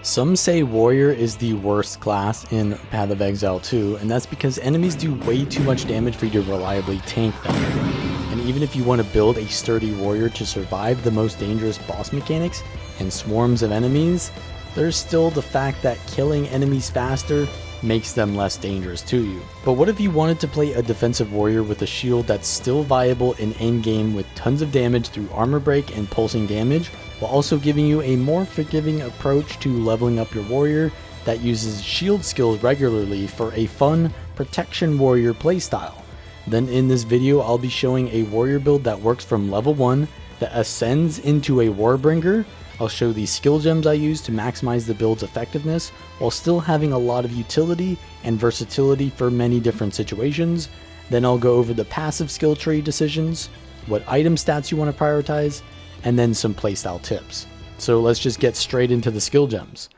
Some say Warrior is the worst class in Path of Exile 2, and that's because enemies do way too much damage for you to reliably tank them. And even if you want to build a sturdy warrior to survive the most dangerous boss mechanics and swarms of enemies, there's still the fact that killing enemies faster makes them less dangerous to you. But what if you wanted to play a defensive warrior with a shield that's still viable in endgame with tons of damage through armor break and pulsing damage, while also giving you a more forgiving approach to leveling up your warrior that uses shield skills regularly for a fun protection warrior playstyle? Then in this video I'll be showing a warrior build that works from level 1 that ascends into a Warbringer. I'll show the skill gems I use to maximize the build's effectiveness while still having a lot of utility and versatility for many different situations. Then I'll go over the passive skill tree decisions, what item stats you want to prioritize, and then some playstyle tips. So let's just get straight into the skill gems.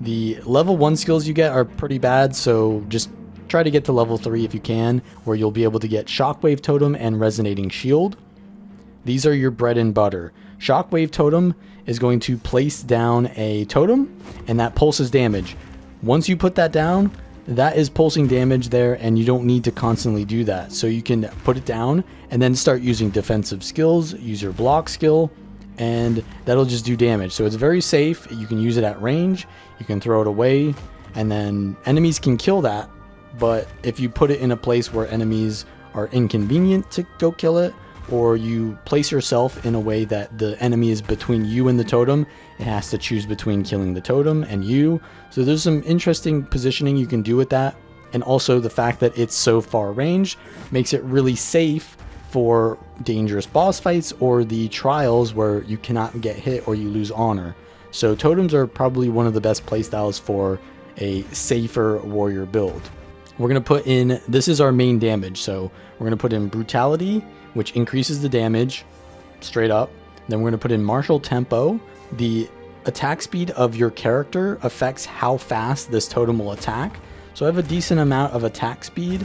The level 1 skills you get are pretty bad, so just try to get to level 3 if you can, where you'll be able to get Shockwave Totem and Resonating Shield. These are your bread and butter. Shockwave Totem is going to place down a totem, and that pulses damage. Once you put that down, that is pulsing damage there, and you don't need to constantly do that. So you can put it down and then start using defensive skills, use your block skill, and that'll just do damage. So it's very safe. You can use it at range, you can throw it away, and then enemies can kill that. But if you put it in a place where enemies are inconvenient to go kill it, or you place yourself in a way that the enemy is between you and the totem, it has to choose between killing the totem and you. So there's some interesting positioning you can do with that. And also the fact that it's so far range makes it really safe for dangerous boss fights or the trials where you cannot get hit or you lose honor. So totems are probably one of the best playstyles for a safer warrior build. We're going to put in, this is our main damage, so we're going to put in Brutality, which increases the damage straight up. Then we're going to put in Martial Tempo. The attack speed of your character affects how fast this totem will attack. So I have a decent amount of attack speed,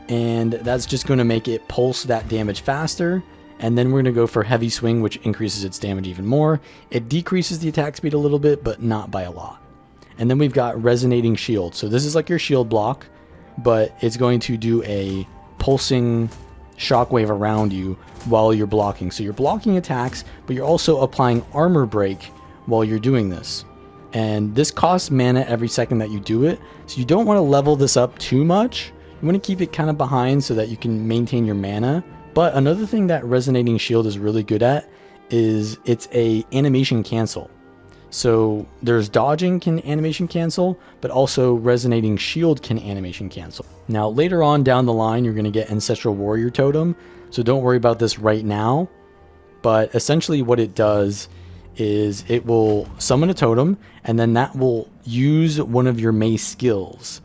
and that's just going to make it pulse that damage faster. And then we're going to go for Heavy Swing, which increases its damage even more. It decreases the attack speed a little bit, but not by a lot. And then we've got Resonating Shield. So this is like your shield block, but it's going to do a pulsing shockwave around you while you're blocking. So you're blocking attacks, but you're also applying armor break while you're doing this. And this costs mana every second that you do it. So you don't want to level this up too much. You want to keep it kind of behind so that you can maintain your mana. But another thing that Resonating Shield is really good at is it's a animation cancel. So there's dodging can animation cancel, but also Resonating Shield can animation cancel. Now later on down the line, you're going to get Ancestral Warrior Totem. So don't worry about this right now. But essentially what it does is it will summon a totem, and then that will use one of your mace skills.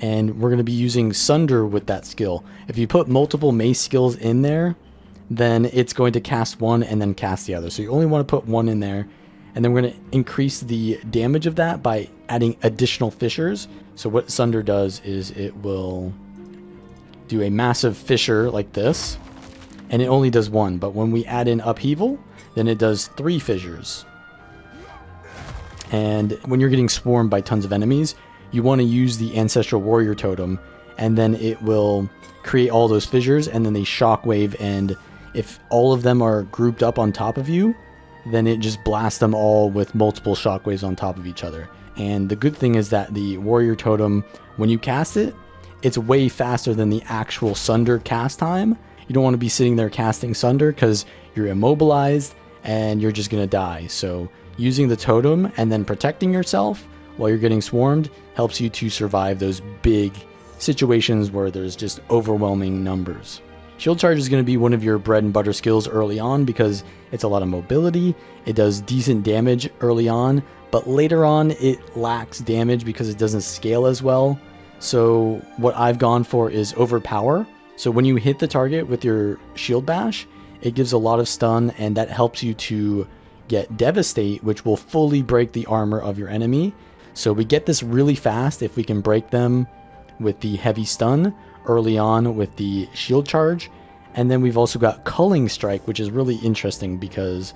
And we're going to be using Sunder with that skill. If you put multiple mace skills in there, then it's going to cast one and then cast the other. So you only want to put one in there. And then we're going to increase the damage of that by adding additional fissures. So what Sunder does is it will do a massive fissure like this, and it only does one. But when we add in Upheaval, then it does 3 fissures. And when you're getting swarmed by tons of enemies, you want to use the Ancestral Warrior Totem, and then it will create all those fissures, and then they shockwave, and if all of them are grouped up on top of you, then it just blasts them all with multiple shockwaves on top of each other. And the good thing is that the Warrior Totem, when you cast it, it's way faster than the actual Sunder cast time. You don't want to be sitting there casting Sunder because you're immobilized and you're just going to die. So using the totem and then protecting yourself while you're getting swarmed helps you to survive those big situations where there's just overwhelming numbers. Shield Charge is going to be one of your bread and butter skills early on because it's a lot of mobility. It does decent damage early on, but later on it lacks damage because it doesn't scale as well. So what I've gone for is Overpower. So when you hit the target with your Shield Bash, it gives a lot of stun, and that helps you to get Devastate, which will fully break the armor of your enemy. So we get this really fast if we can break them with the Heavy Stun early on with the Shield Charge. And then we've also got Culling Strike, which is really interesting because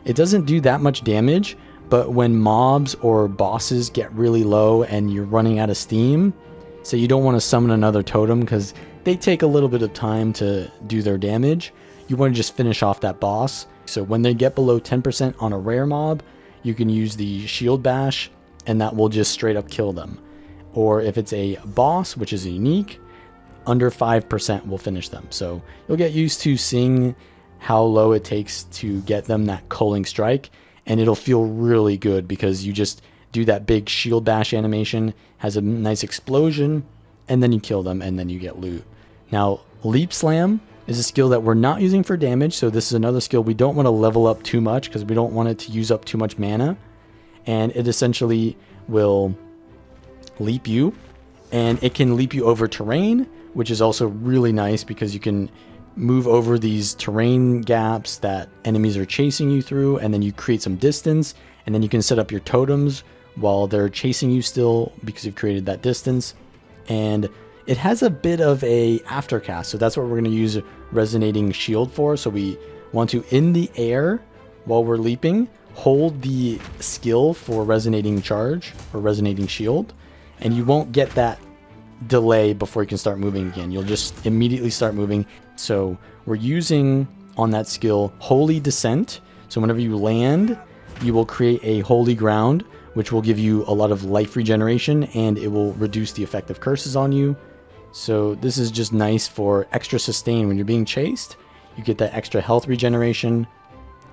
it doesn't do that much damage, But when mobs or bosses get really low and you're running out of steam, so you don't want to summon another totem because they take a little bit of time to do their damage. You want to just finish off that boss. So when they get below 10% on a rare mob, you can use the shield bash and that will just straight up kill them. Or if it's a boss, which is unique, under 5% will finish them. So you'll get used to seeing how low it takes to get them that culling strike, and it'll feel really good because you just do that big shield bash animation, has a nice explosion, and then you kill them and then you get loot. Now, Leap Slam is a skill that we're not using for damage, so this is another skill we don't want to level up too much because we don't want it to use up too much mana. And it essentially will leap you, and it can leap you over terrain, which is also really nice because you can move over these terrain gaps that enemies are chasing you through, and then you create some distance, and then you can set up your totems while they're chasing you still because you've created that distance. And it has a bit of a aftercast, so that's what we're going to use Resonating Shield for. So we want to, in the air while we're leaping, hold the skill for Resonating Charge or Resonating Shield, and you won't get that delay before you can start moving again. You'll just immediately start moving. So we're using on that skill Holy Descent. So whenever you land, you will create a holy ground, which will give you a lot of life regeneration, and it will reduce the effect of curses on you. So this is just nice for extra sustain when you're being chased. You get that extra health regeneration.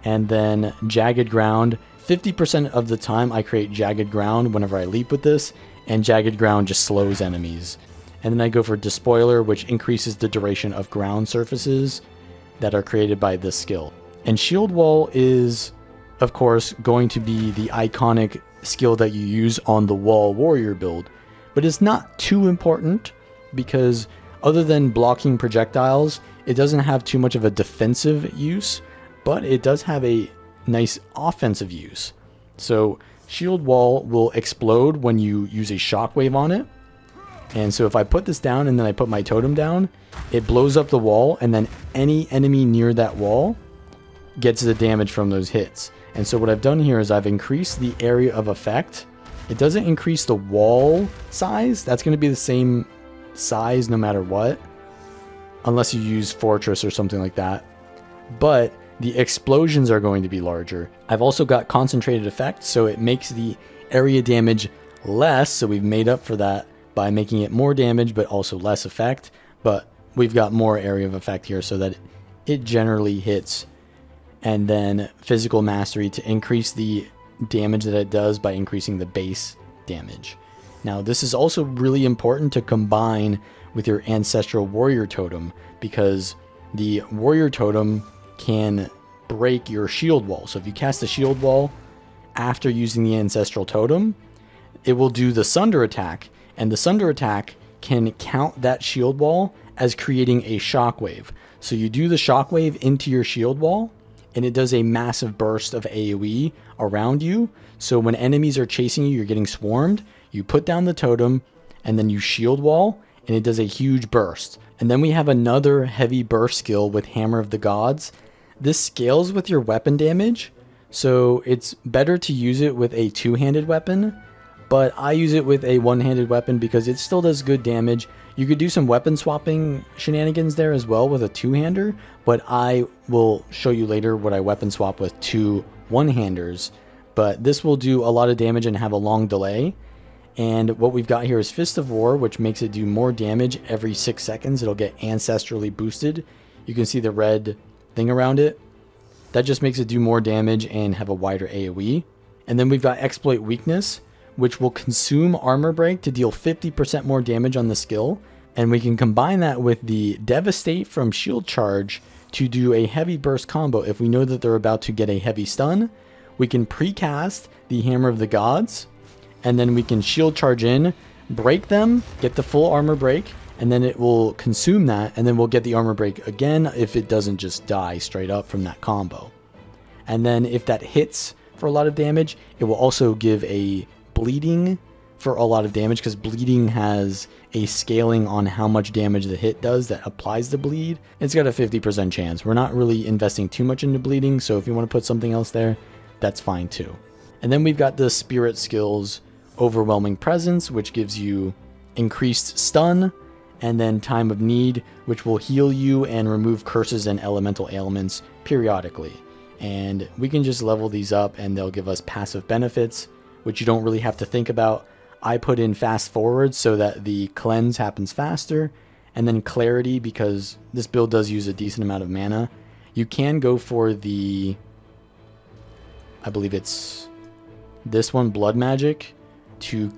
And then Jagged Ground. 50% of the time I create Jagged Ground whenever I leap with this, and Jagged Ground just slows enemies. And then I go for Despoiler, which increases the duration of ground surfaces that are created by this skill. And Shield Wall is, of course, going to be the iconic skill that you use on the Wall Warrior build. But it's not too important because other than blocking projectiles, it doesn't have too much of a defensive use, but it does have a nice offensive use. So Shield Wall will explode when you use a shockwave on it. And so if I put this down and then I put my totem down, it blows up the wall, and then any enemy near that wall gets the damage from those hits. And so what I've done here is I've increased the area of effect. It doesn't increase the wall size. That's going to be the same size no matter what, unless you use Fortress or something like that. But the explosions are going to be larger. I've also got concentrated effect, so it makes the area damage less. So we've made up for that by making it more damage, but also less effect. But we've got more area of effect here so that it generally hits. And then Physical Mastery to increase the damage that it does by increasing the base damage. Now, this is also really important to combine with your Ancestral Warrior Totem, because the Warrior Totem can break your shield wall. So if you cast a shield wall after using the Ancestral Totem, it will do the Sunder attack, and the Sunder attack can count that shield wall as creating a shockwave. So you do the shockwave into your shield wall, and it does a massive burst of AoE around you. So when enemies are chasing you, you're getting swarmed, you put down the totem, and then you shield wall, and it does a huge burst. And then we have another heavy burst skill with Hammer of the Gods. This scales with your weapon damage, so it's better to use it with a two-handed weapon, but I use it with a one-handed weapon because it still does good damage. You could do some weapon swapping shenanigans there as well with a two-hander, but I will show you later what I weapon swap with two one-handers. But this will do a lot of damage and have a long delay. And what we've got here is Fist of War, which makes it do more damage every 6 seconds. It'll get ancestrally boosted. You can see the red thing around it. That just makes it do more damage and have a wider AoE. And then we've got Exploit Weakness, which will consume Armor Break to deal 50% more damage on the skill. And we can combine that with the Devastate from Shield Charge to do a heavy burst combo. If we know that they're about to get a heavy stun, we can precast the Hammer of the Gods, and then we can shield charge in, break them, get the full armor break, and then it will consume that, and then we'll get the armor break again if it doesn't just die straight up from that combo. And then if that hits for a lot of damage, it will also give a bleeding for a lot of damage, because bleeding has a scaling on how much damage the hit does that applies the bleed. It's got a 50% chance. We're not really investing too much into bleeding, so if you want to put something else there, that's fine too. And then we've got the spirit skills, Overwhelming Presence, which gives you increased stun, and then Time of Need, which will heal you and remove curses and elemental ailments periodically. And we can just level these up and they'll give us passive benefits, which you don't really have to think about. I put in fast forward so that the cleanse happens faster, and then clarity because this build does use a decent amount of mana. You can go for the, I believe it's this one, Blood Magic, to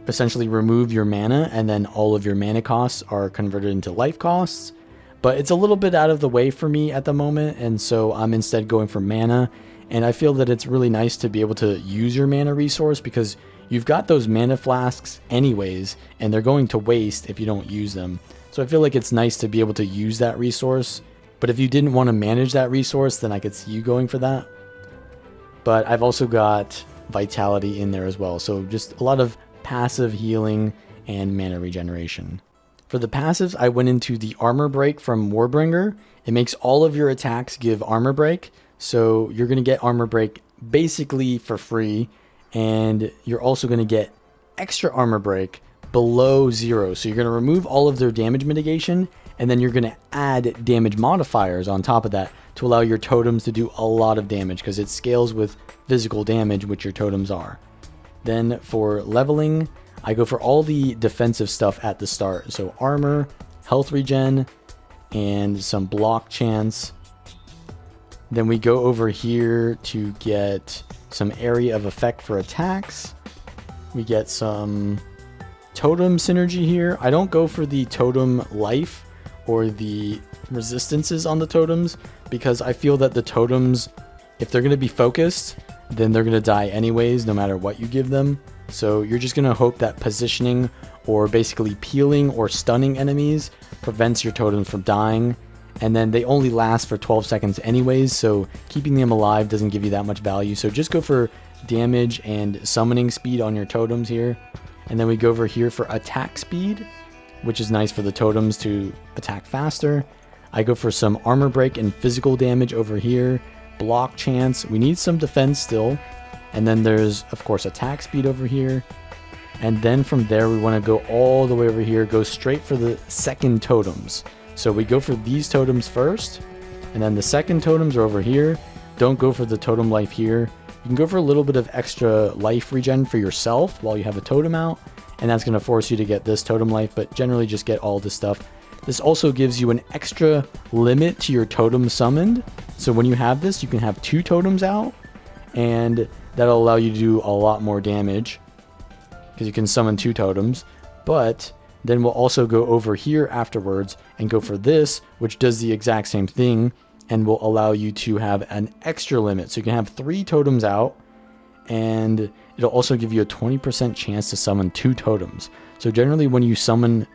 essentially remove your mana, and then all of your mana costs are converted into life costs. But it's a little bit out of the way for me at the moment, and so I'm instead going for mana. And I feel that it's really nice to be able to use your mana resource because you've got those mana flasks anyways, and they're going to waste if you don't use them. So I feel like it's nice to be able to use that resource. But if you didn't want to manage that resource, then I could see you going for that. But I've also got Vitality in there as well. So just a lot of passive healing and mana regeneration. For the passives, I went into the Armor Break from Warbringer. It makes all of your attacks give Armor Break. So you're going to get Armor Break basically for free. And you're also going to get extra Armor Break below 0. So you're going to remove all of their damage mitigation. And then you're going to add damage modifiers on top of that to allow your totems to do a lot of damage. Because it scales with physical damage, which your totems are. Then for leveling, I go for all the defensive stuff at the start. So armor, health regen, and some block chance. Then we go over here to get some area of effect for attacks. We get some totem synergy here. I don't go for the totem life or the resistances on the totems because I feel that the totems, if they're going to be focused, then they're going to die anyways, no matter what you give them. So you're just going to hope that positioning or basically peeling or stunning enemies prevents your totems from dying. And then they only last for 12 seconds anyways, so keeping them alive doesn't give you that much value. So just go for damage and summoning speed on your totems here. And then we go over here for attack speed, which is nice for the totems to attack faster. I go for some armor break and physical damage over here. Block chance. We need some defense still. And then there's, of course, attack speed over here. And then from there, we want to go all the way over here, go straight for the second totems. So we go for these totems first, and then the second totems are over here. Don't go for the totem life here. You can go for a little bit of extra life regen for yourself while you have a totem out, and that's going to force you to get this totem life, but generally just get all this stuff. This also gives you an extra limit to your totem summoned. So when you have this, you can have 2 totems out, and that'll allow you to do a lot more damage because you can summon 2 totems. But then we'll also go over here afterwards and go for this, which does the exact same thing and will allow you to have an extra limit. So you can have 3 totems out, and it'll also give you a 20% chance to summon 2 totems. So generally when you summon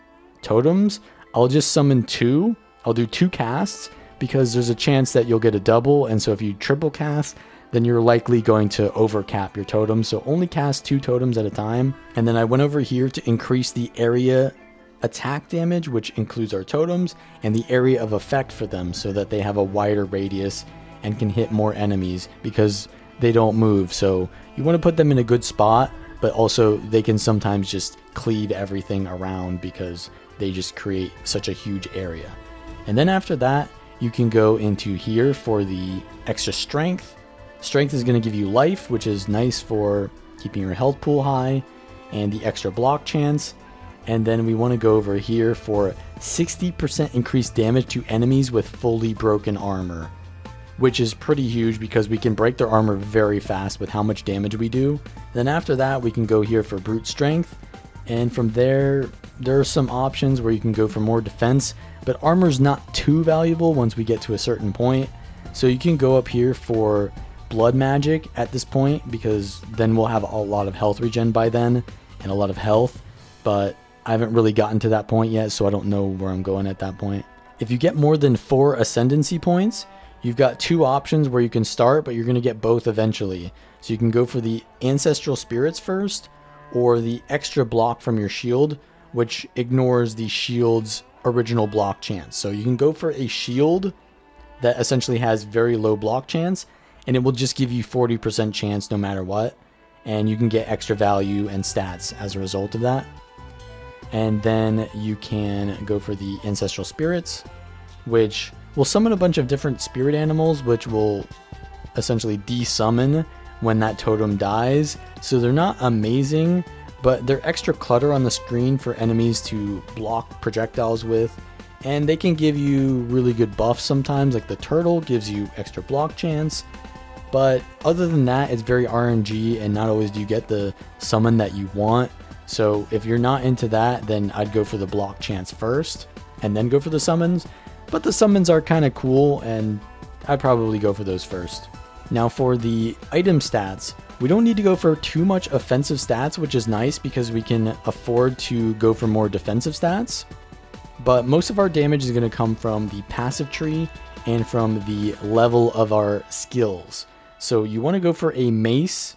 totems, I'll just summon 2. I'll do 2 casts because there's a chance that you'll get a double. And so if you triple cast, then you're likely going to overcap your totems. So only cast 2 totems at a time. And then I went over here to increase the area attack damage, which includes our totems, and the area of effect for them so that they have a wider radius and can hit more enemies because they don't move. So you want to put them in a good spot, but also they can sometimes just cleave everything around because they just create such a huge area. And then after that, you can go into here for the extra strength. Strength is going to give you life, which is nice for keeping your health pool high, and the extra block chance. And then we want to go over here for 60% increased damage to enemies with fully broken armor, which is pretty huge because we can break their armor very fast with how much damage we do. Then after that, we can go here for brute strength. And from there are some options where you can go for more defense, but armor's not too valuable once we get to a certain point. So you can go up here for blood magic at this point because then we'll have a lot of health regen by then and a lot of health, but I haven't really gotten to that point yet, so I don't know where I'm going at that point. If you get more than 4 ascendancy points, you've got 2 options where you can start, but you're going to get both eventually. So you can go for the ancestral spirits first, or the extra block from your shield, which ignores the shield's original block chance. So you can go for a shield that essentially has very low block chance, and it will just give you 40% chance no matter what, and you can get extra value and stats as a result of that. And then you can go for the ancestral spirits, which will summon a bunch of different spirit animals, which will essentially desummon when that totem dies. So they're not amazing, but they're extra clutter on the screen for enemies to block projectiles with, and they can give you really good buffs sometimes, like the turtle gives you extra block chance. But other than that, it's very RNG, and not always do you get the summon that you want. So if you're not into that, then I'd go for the block chance first and then go for the summons. But the summons are kind of cool, and I'd probably go for those first. Now for the item stats, we don't need to go for too much offensive stats, which is nice because we can afford to go for more defensive stats. But most of our damage is going to come from the passive tree and from the level of our skills. So you want to go for a mace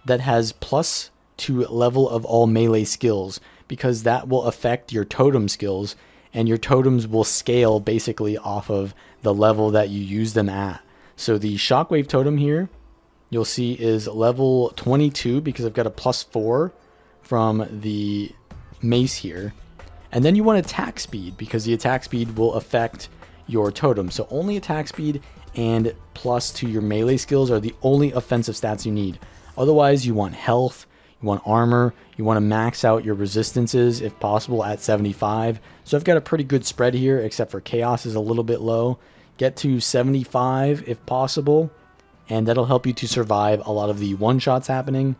that has plus to level of all melee skills, because that will affect your totem skills, and your totems will scale basically off of the level that you use them at. So the shockwave totem here, you'll see is level 22 because I've got a +4 from the mace here. And then you want attack speed, because the attack speed will affect your totem. So only attack speed and plus to your melee skills are the only offensive stats you need. Otherwise, you want health, you want armor, you want to max out your resistances if possible at 75. So I've got a pretty good spread here, except for chaos is a little bit low. Get to 75 if possible, and that'll help you to survive a lot of the one-shots happening.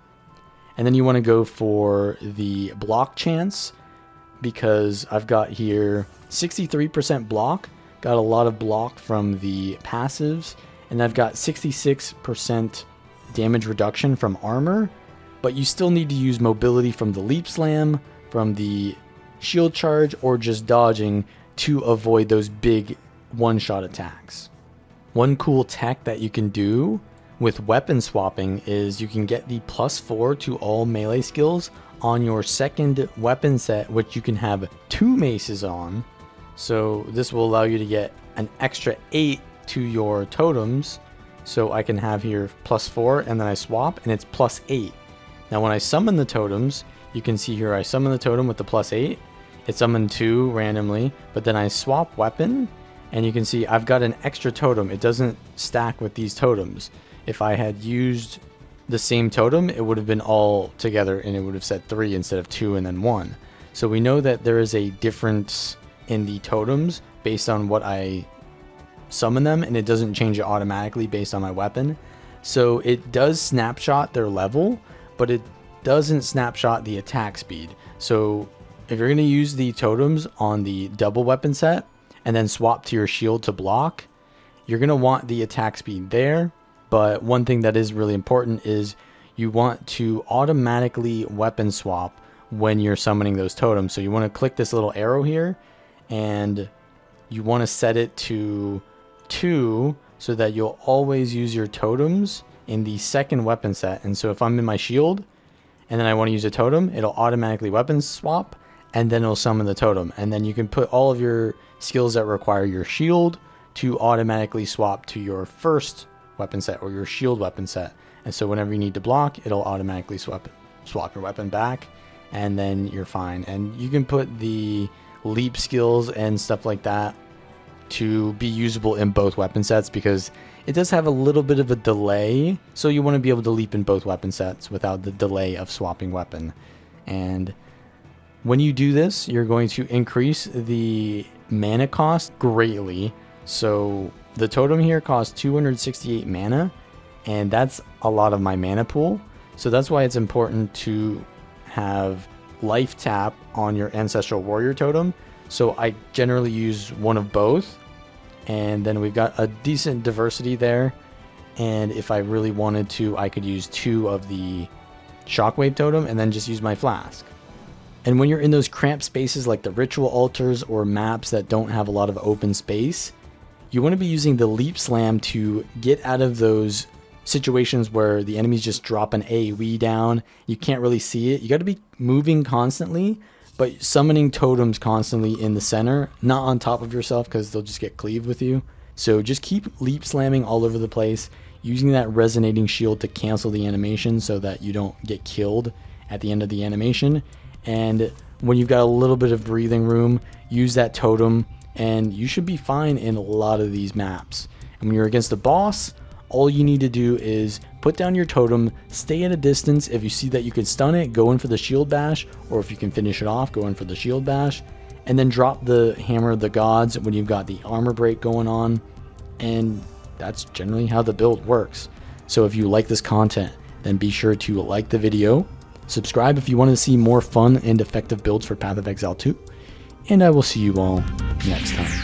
And then you want to go for the block chance, because I've got here 63% block, got a lot of block from the passives, and I've got 66% damage reduction from armor, but you still need to use mobility from the leap slam, from the shield charge, or just dodging to avoid those big one-shot attacks. One cool tech that you can do with weapon swapping is you can get the +4 to all melee skills on your second weapon set, which you can have 2 maces on. So this will allow you to get an extra 8 to your totems. So I can have here +4, and then I swap and it's +8. Now when I summon the totems, you can see here I summon the totem with the +8. It summoned 2 randomly, but then I swap weapon, and you can see I've got an extra totem. It doesn't stack with these totems. If I had used the same totem, it would have been all together, and it would have said 3 instead of 2 and then 1. So we know that there is a difference in the totems based on what I summon them, and it doesn't change it automatically based on my weapon. So it does snapshot their level, but it doesn't snapshot the attack speed. So if you're going to use the totems on the double weapon set and then swap to your shield to block, you're going to want the attack speed there. But one thing that is really important is you want to automatically weapon swap when you're summoning those totems. So you want to click this little arrow here, and you want to set it to 2 so that you'll always use your totems in the second weapon set. And so if I'm in my shield and then I want to use a totem, it'll automatically weapon swap, and then it'll summon the totem. And then you can put all of your skills that require your shield to automatically swap to your first weapon set or your shield weapon set. And so whenever you need to block, it'll automatically swap your weapon back, and then you're fine. And you can put the leap skills and stuff like that to be usable in both weapon sets, because it does have a little bit of a delay. So you want to be able to leap in both weapon sets without the delay of swapping weapon. And when you do this, you're going to increase the mana cost greatly. So the totem here costs 268 mana, and that's a lot of my mana pool. So that's why it's important to have life tap on your ancestral warrior totem. So I generally use one of both, and then we've got a decent diversity there. And if I really wanted to, I could use 2 of the shockwave totem and then just use my flask. And when you're in those cramped spaces like the ritual altars or maps that don't have a lot of open space, you want to be using the leap slam to get out of those situations where the enemies just drop an AoE down. You can't really see it. You got to be moving constantly, but summoning totems constantly in the center, not on top of yourself, because they'll just get cleaved with you. So just keep leap slamming all over the place. using that resonating shield to cancel the animation so that you don't get killed at the end of the animation. And when you've got a little bit of breathing room, use that totem and you should be fine in a lot of these maps. And when you're against a boss, all you need to do is put down your totem, stay at a distance. If you see that you can stun it, go in for the shield bash, or if you can finish it off, go in for the shield bash, and then drop the hammer of the gods when you've got the armor break going on. And that's generally how the build works. So if you like this content, then be sure to like the video, subscribe if you want to see more fun and effective builds for Path of Exile 2, and I will see you all next time.